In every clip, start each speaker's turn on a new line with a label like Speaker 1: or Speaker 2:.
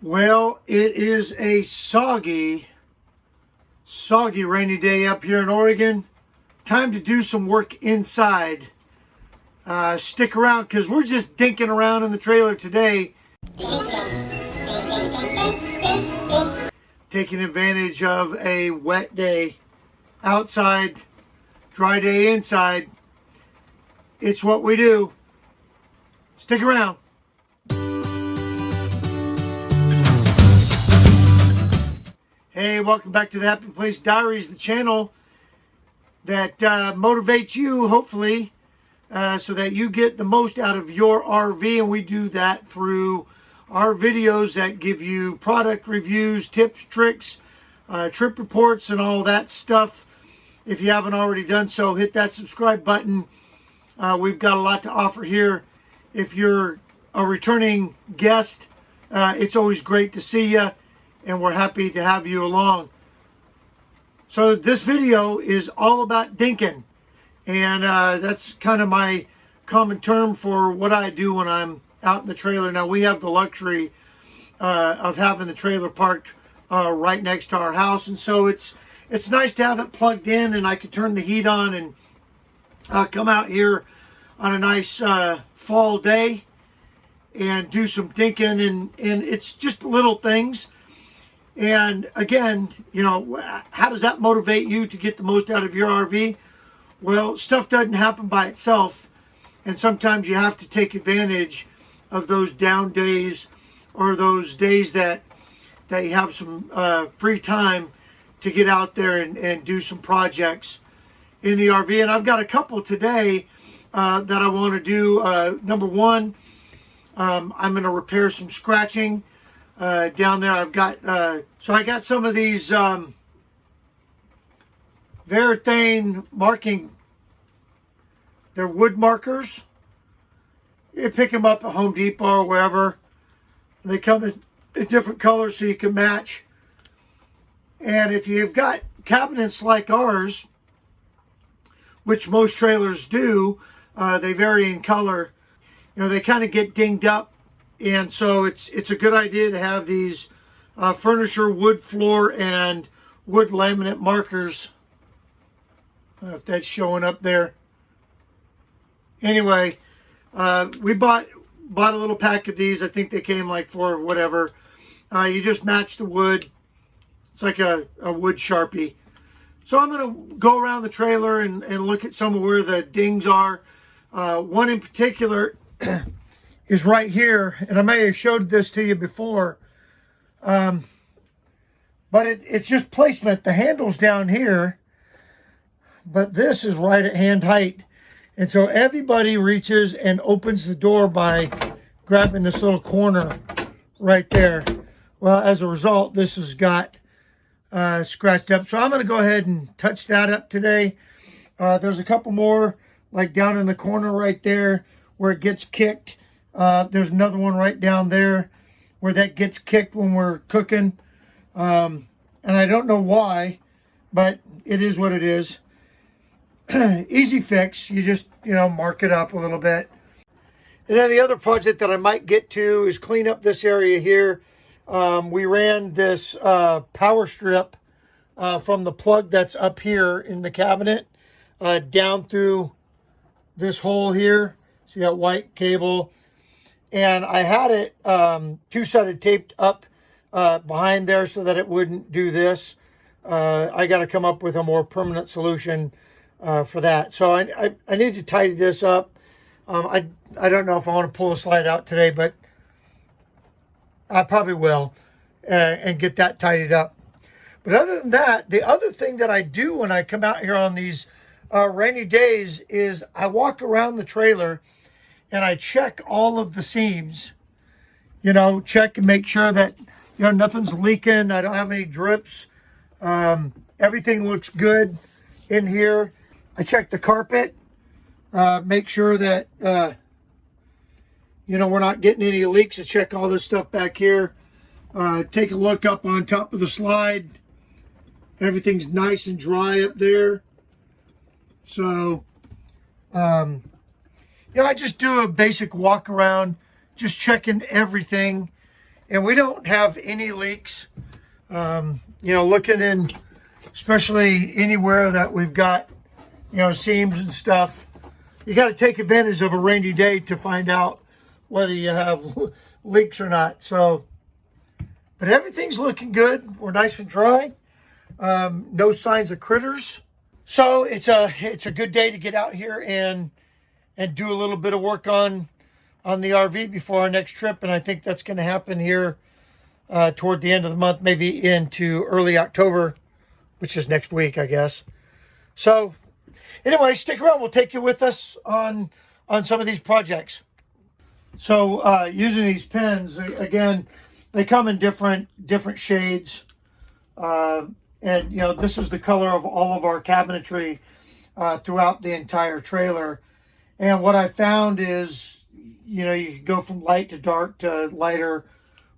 Speaker 1: Well, it is a soggy rainy day up here in Oregon. Time to do some work inside. Stick around because we're just dinking around in the trailer today. Taking advantage of a wet day outside, dry day inside. It's what we do. Stick around. Hey, welcome back to the Happy Place Diaries, the channel that motivates you, hopefully, so that you get the most out of your RV. And we do that through our videos that give you product reviews, tips, tricks, trip reports, and all that stuff. If you haven't already done so, hit that subscribe button. We've got a lot to offer here. If you're a returning guest, it's always great to see you, and we're happy to have you along. So this video is all about dinking, and that's kind of my common term for what I do when I'm out in the trailer. Now, we have the luxury of having the trailer parked right next to our house, and so it's nice to have it plugged in, and I can turn the heat on and come out here on a nice fall day and do some dinking, and it's just little things. And again, you know, how does that motivate you to get the most out of your RV? Well, stuff doesn't happen by itself, and sometimes you have to take advantage of those down days or those days that you have some free time to get out there and do some projects in the RV. And I've got a couple today that I want to do. Number one, I'm going to repair some scratching down there. I've got so I got some of these Varathane marking. They're wood markers. You pick them up at Home Depot or wherever. They come in different colors so you can match. And if you've got cabinets like ours, which most trailers do, they vary in color. You know, they kind of get dinged up, and so it's a good idea to have these furniture, wood floor, and wood laminate markers. I don't know if that's showing up there. Anyway, we bought a little pack of these. I think they came like for whatever. You just match the wood. It's like a wood Sharpie. So I'm going to go around the trailer and look at some of where the dings are. One in particular is right here, and I may have showed this to you before, but it's just placement. The handle's down here, but this is right at hand height, and so everybody reaches and opens the door by grabbing this little corner right there. Well, as a result, this has got scratched up, so I'm going to go ahead and touch that up today. There's a couple more like down in the corner right there where it gets kicked. There's another one right down there where that gets kicked when we're cooking. And I don't know why, but it is what it is. Easy fix. You just, you know, mark it up a little bit. And then the other project that I might get to is clean up this area here. We ran this power strip from the plug that's up here in the cabinet down through this hole here. See that white cable? And I had it two-sided taped up behind there so that it wouldn't do this. I got to come up with a more permanent solution for that. So I need to tidy this up. I don't know if I want to pull a slide out today, but I probably will and get that tidied up. But other than that, the other thing that I do when I come out here on these rainy days is I walk around the trailer and I check all of the seams, you know, check and make sure that, you know, nothing's leaking. I don't have any drips. Everything looks good in here. I check the carpet, make sure that, you know, we're not getting any leaks. I check all this stuff back here. Take a look up on top of the slide. Everything's nice and dry up there. So, you know, I just do a basic walk around, just checking everything. And we don't have any leaks. You know, looking in, especially anywhere that we've got, you know, seams and stuff, you got to take advantage of a rainy day to find out whether you have leaks or not. So, but everything's looking good. We're nice and dry. No signs of critters. So it's a good day to get out here and do a little bit of work on the RV before our next trip. And I think that's going to happen here toward the end of the month, maybe into early October, which is next week, I guess. So anyway, stick around. We'll take you with us on some of these projects. So using these pens, again, they come in different shades. And, you know, this is the color of all of our cabinetry throughout the entire trailer. And what I found is, you know, you can go from light to dark to lighter,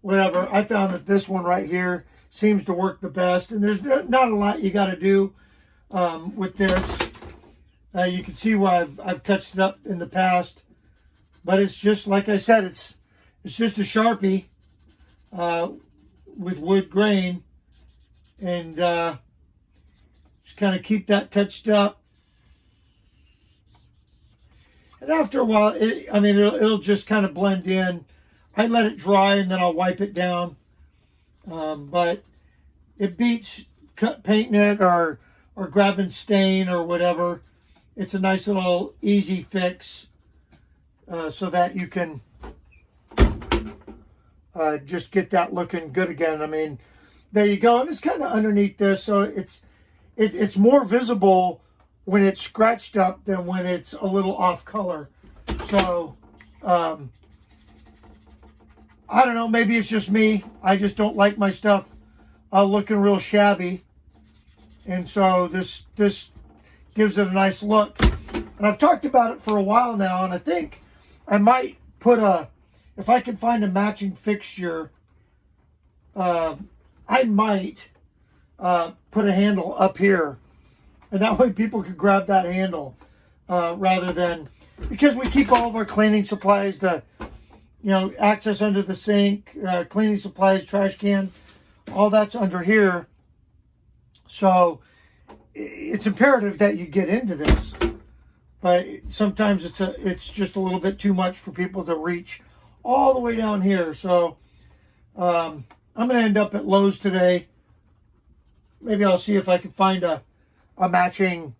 Speaker 1: whatever. I found that this one right here seems to work the best. And there's not a lot you got to do with this. You can see where I've touched it up in the past. But it's just, like I said, it's just a Sharpie with wood grain. And just kind of keep that touched up. And after a while, it'll just kind of blend in. I let it dry and then I'll wipe it down. But it beats painting it or grabbing stain or whatever. It's a nice little easy fix so that you can just get that looking good again. I mean, there you go. And it's kind of underneath this, so it's more visible when it's scratched up than when it's a little off color. So I don't know, maybe it's just me. I just don't like my stuff looking real shabby. And so this gives it a nice look. And I've talked about it for a while now, and I think I might put if I can find a matching fixture, I might put a handle up here. And that way people could grab that handle rather than, because we keep all of our cleaning supplies, the, you know, access under the sink, cleaning supplies, trash can, all that's under here. So it's imperative that you get into this. But sometimes it's just a little bit too much for people to reach all the way down here. So I'm going to end up at Lowe's today. Maybe I'll see if I can find a matching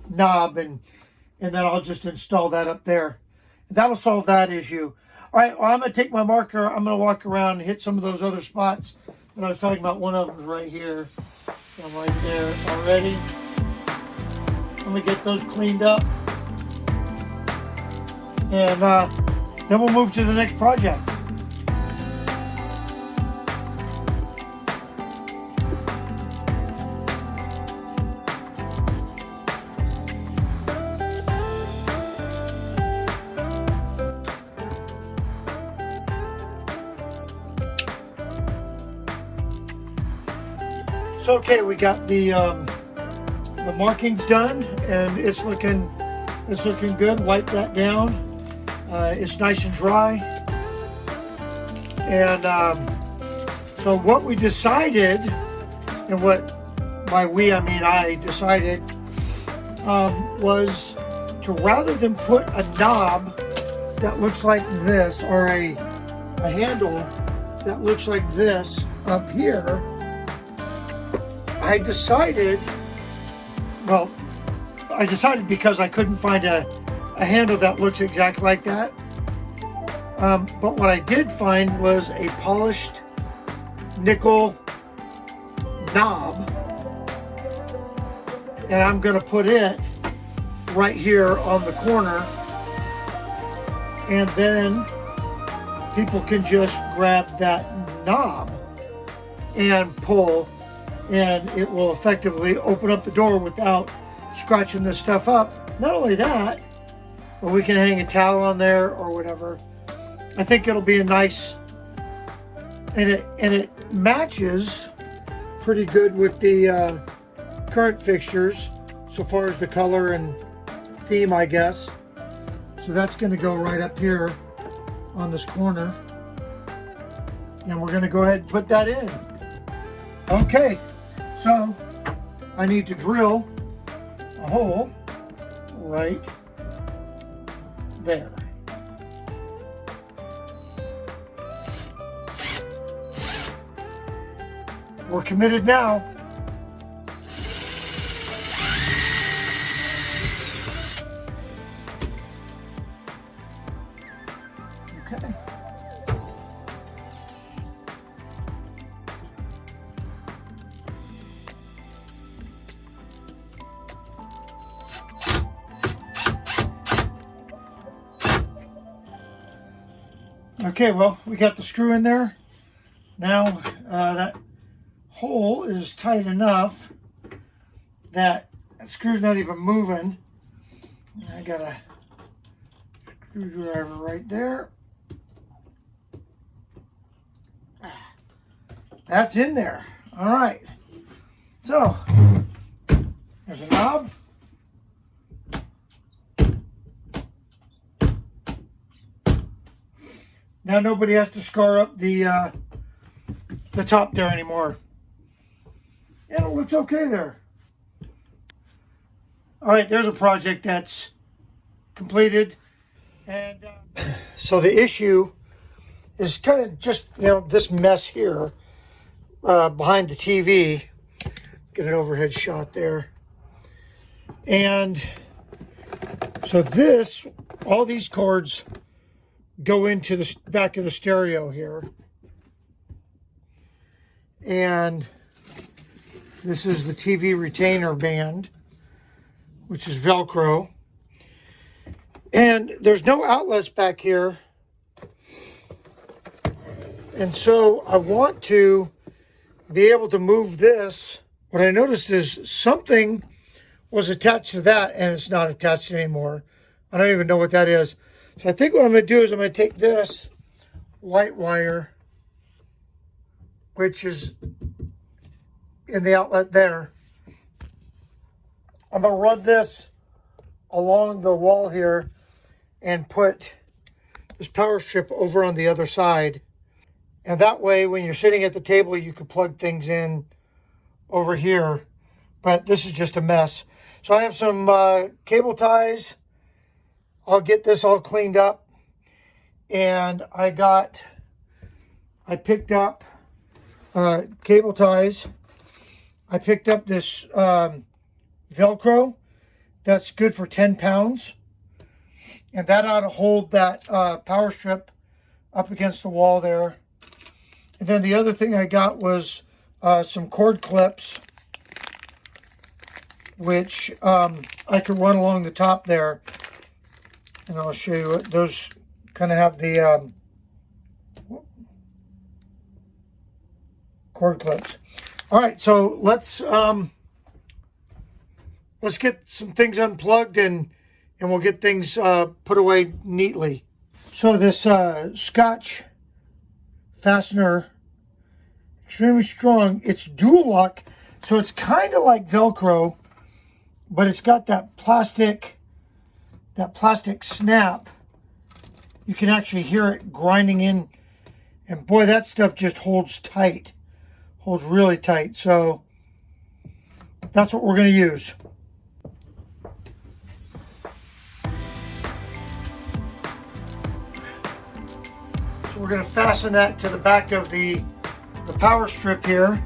Speaker 1: knob, and then I'll just install that up there. That'll solve that issue. All right, well, I'm going to take my marker. I'm going to walk around and hit some of those other spots that I was talking about. One of them is right here. So I'm right there already. I'm going to get those cleaned up. And then we'll move to the next project. So okay, we got the markings done, and it's looking good. Wipe that down. It's nice and dry. And so what we decided, and what by we I mean I decided, was to, rather than put a knob that looks like this, or a handle that looks like this up here, I decided because I couldn't find a handle that looks exactly like that. But what I did find was a polished nickel knob, and I'm going to put it right here on the corner, and then people can just grab that knob and pull, and it will effectively open up the door without scratching this stuff up. Not only that, but we can hang a towel on there or whatever. I think it'll be a nice, and it matches pretty good with the current fixtures so far as the color and theme, I guess. So that's going to go right up here on this corner. And we're going to go ahead and put that in. Okay, so I need to drill a hole right there. We're committed now. Okay. Okay, well, we got the screw in there. Now that hole is tight enough that screw's not even moving. I got a screwdriver right there. That's in there. All right. So there's a knob. Now nobody has to scar up the top there anymore. And it looks okay there. All right, there's a project that's completed. And so the issue is kind of just, you know, this mess here behind the TV. Get an overhead shot there. And so this, all these cords go into the back of the stereo here. And this is the TV retainer band, which is Velcro. And there's no outlets back here. And so I want to be able to move this. What I noticed is something was attached to that and it's not attached anymore. I don't even know what that is. So I think what I'm going to do is I'm going to take this white wire, which is in the outlet there. I'm going to run this along the wall here and put this power strip over on the other side. And that way, when you're sitting at the table, you can plug things in over here. But this is just a mess. So I have some cable ties. I'll get this all cleaned up. And I picked up cable ties. I picked up this Velcro that's good for 10 pounds. And that ought to hold that power strip up against the wall there. And then the other thing I got was some cord clips, which I could run along the top there. And I'll show you what those kind of have the cord clips. All right, so let's get some things unplugged and we'll get things put away neatly. So this Scotch fastener, extremely strong. It's dual lock, so it's kind of like Velcro, but it's got that plastic snap. You can actually hear it grinding in, and boy, that stuff just holds tight. Holds really tight. So that's what we're going to use. So we're going to fasten that to the back of the power strip here.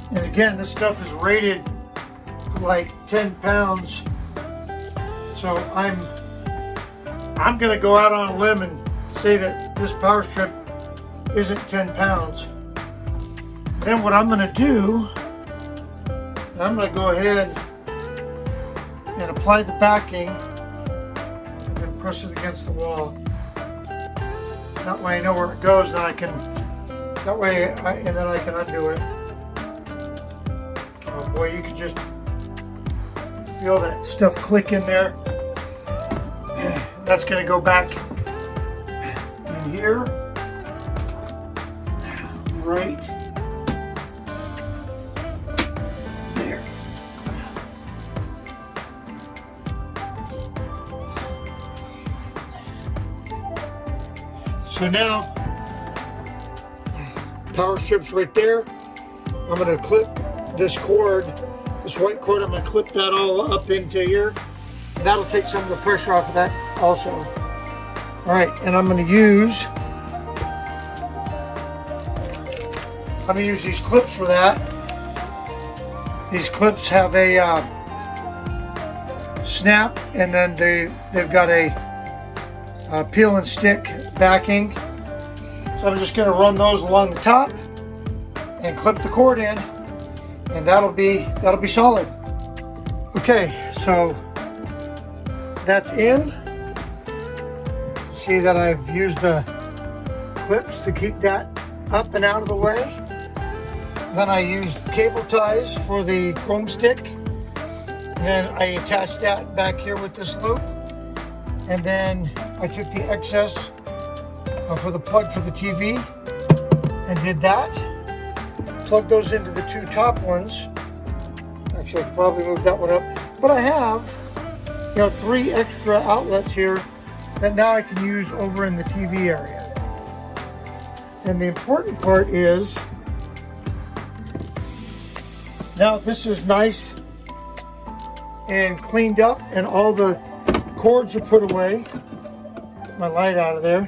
Speaker 1: And again, this stuff is rated for like 10 pounds. So I'm going to go out on a limb and say that this power strip isn't 10 pounds. Then what I'm going to do, I'm going to go ahead and apply the backing and then press it against the wall. That way I know where it goes, then I can, and then I can undo it. Oh boy, you can just feel that stuff click in there. That's going to go back in here, right there. So now, power strip's right there. I'm gonna clip this cord, this white cord, I'm gonna clip that all up into here. That'll take some of the pressure off of that also. All right, and I'm gonna use these clips for that. These clips have a snap, and then they've got a peel and stick backing. So I'm just going to run those along the top and clip the cord in, and that'll be solid. Okay, so that's in. See that I've used the clips to keep that up and out of the way. Then I used cable ties for the chrome stick. And then I attached that back here with this loop. And then I took the excess for the plug for the TV and did that. Plug those into the two top ones. Actually, I could probably move that one up. But I have, 3 extra outlets here that now I can use over in the TV area. And the important part is, now this is nice and cleaned up, and all the cords are put away. Get my light out of there.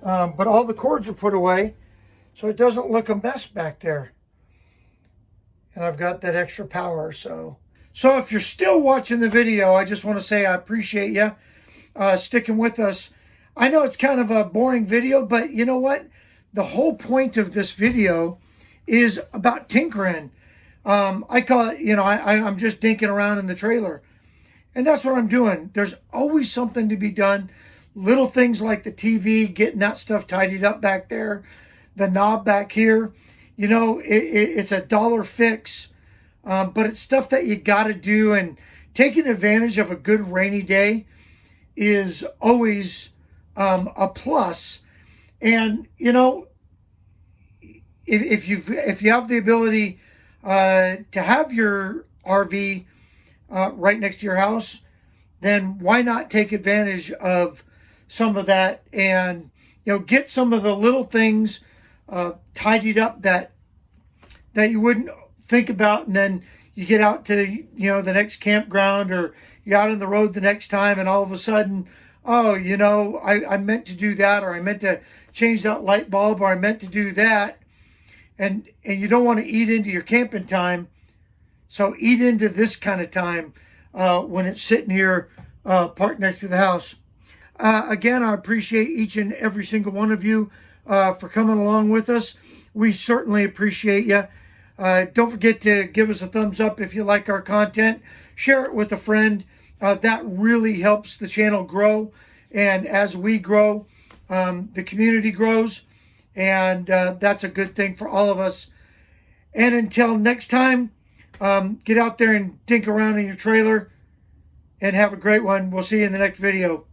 Speaker 1: But all the cords are put away, so it doesn't look a mess back there. And I've got that extra power. So if you're still watching the video, I just want to say I appreciate you sticking with us. I know it's kind of a boring video, but you know what? The whole point of this video is about tinkering. I call it, I'm just dinking around in the trailer. And that's what I'm doing. There's always something to be done. Little things like the TV, getting that stuff tidied up back there. The knob back here. It's a dollar fix. But it's stuff that you got to do. And taking advantage of a good rainy day is always a plus. And, if you have the ability to have your RV right next to your house, then why not take advantage of some of that and get some of the little things tidied up that you wouldn't think about, and then you get out to the next campground, or you're out on the road the next time, and all of a sudden, oh, I meant to do that, or I meant to change that light bulb, or I meant to do that. And you don't want to eat into your camping time. So eat into this kind of time when it's sitting here parked next to the house. Again, I appreciate each and every single one of you for coming along with us. We certainly appreciate you. Don't forget to give us a thumbs up if you like our content. Share it with a friend. That really helps the channel grow. And as we grow, the community grows. And that's a good thing for all of us. And until next time, get out there and dink around in your trailer and have a great one. We'll see you in the next video.